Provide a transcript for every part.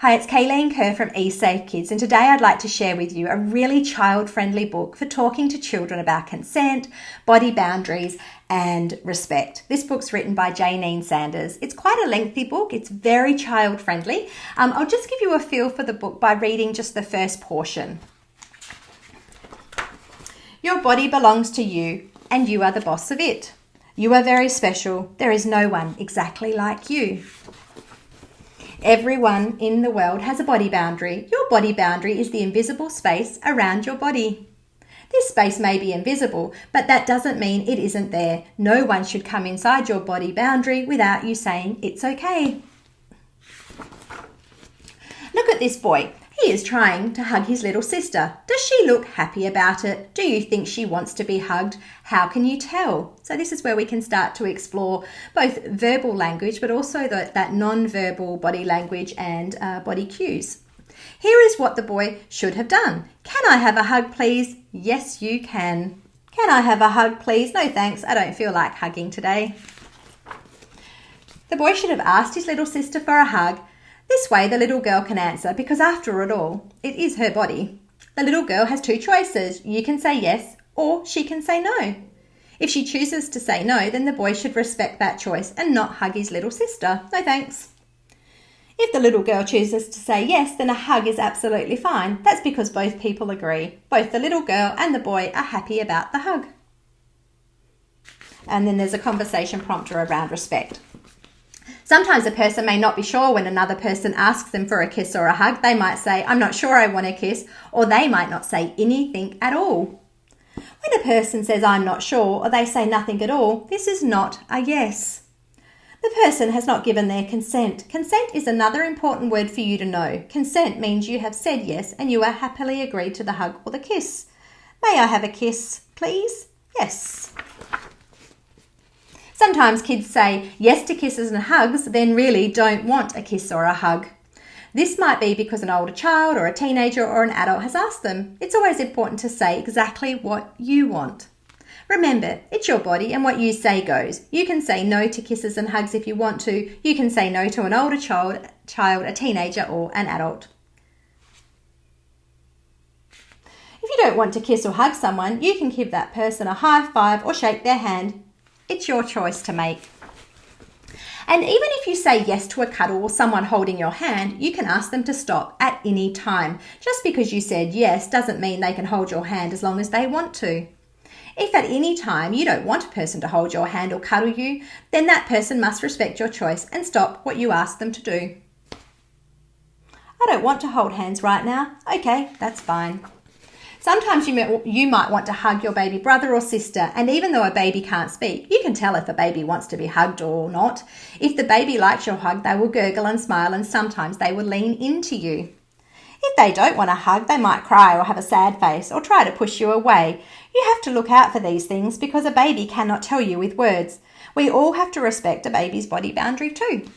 Hi, it's Kayleen Kerr from eSafeKids, and today I'd like to share with you a really child-friendly book for talking to children about consent, body boundaries, and respect. This book's written by Janine Sanders. It's quite a lengthy book. It's very child-friendly. I'll just give you a feel for the book by reading just the first portion. Your body belongs to you, and you are the boss of it. You are very special. There is no one exactly like you. Everyone in the world has a body boundary. Your body boundary is the invisible space around your body. This space may be invisible, but that doesn't mean it isn't there. No one should come inside your body boundary without you saying it's okay. Look at this boy. He is trying to hug his little sister. Does she look happy about it? Do you think she wants to be hugged? How can you tell? So this is where we can start to explore both verbal language, but also that non-verbal body language and body cues. Here is what the boy should have done. Can I have a hug, please? Yes, you can. Can I have a hug, please? No, thanks. I don't feel like hugging today. The boy should have asked his little sister for a hug. This way the little girl can answer, because after it all, it is her body. The little girl has two choices. You can say yes, or she can say no. If she chooses to say no, then the boy should respect that choice and not hug his little sister. No thanks. If the little girl chooses to say yes, then a hug is absolutely fine. That's because both people agree. Both the little girl and the boy are happy about the hug. And then there's a conversation prompter around respect. Sometimes a person may not be sure when another person asks them for a kiss or a hug. They might say, I'm not sure I want a kiss, or they might not say anything at all. When a person says, I'm not sure, or they say nothing at all, this is not a yes. The person has not given their consent. Consent is another important word for you to know. Consent means you have said yes and you are happily agreed to the hug or the kiss. May I have a kiss, please? Yes. Sometimes kids say yes to kisses and hugs, then really don't want a kiss or a hug. This might be because an older child or a teenager or an adult has asked them. It's always important to say exactly what you want. Remember, it's your body and what you say goes. You can say no to kisses and hugs if you want to. You can say no to an older child, a teenager or an adult. If you don't want to kiss or hug someone, you can give that person a high five or shake their hand. It's your choice to make. And even if you say yes to a cuddle or someone holding your hand, you can ask them to stop at any time. Just because you said yes doesn't mean they can hold your hand as long as they want to. If at any time you don't want a person to hold your hand or cuddle you, then that person must respect your choice and stop what you ask them to do. I don't want to hold hands right now. Okay, that's fine. Sometimes you might want to hug your baby brother or sister, and even though a baby can't speak, you can tell if a baby wants to be hugged or not. If the baby likes your hug, they will gurgle and smile, and sometimes they will lean into you. If they don't want a hug, they might cry or have a sad face or try to push you away. You have to look out for these things because a baby cannot tell you with words. We all have to respect a baby's body boundary too.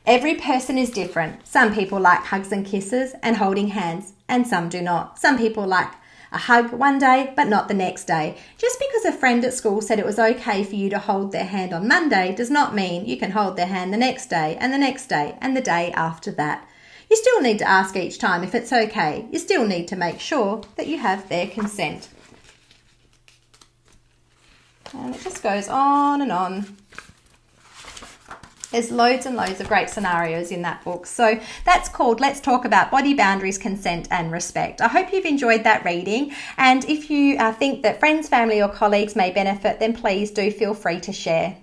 Every person is different. Some people like hugs and kisses and holding hands, and some do not. Some people like a hug one day, but not the next day. Just because a friend at school said it was okay for you to hold their hand on Monday does not mean you can hold their hand the next day and the next day and the day after that. You still need to ask each time if it's okay. You still need to make sure that you have their consent. And it just goes on and on. There's loads and loads of great scenarios in that book. So that's called Let's Talk About Body Boundaries, Consent and Respect. I hope you've enjoyed that reading. And if you think that friends, family or colleagues may benefit, then please do feel free to share.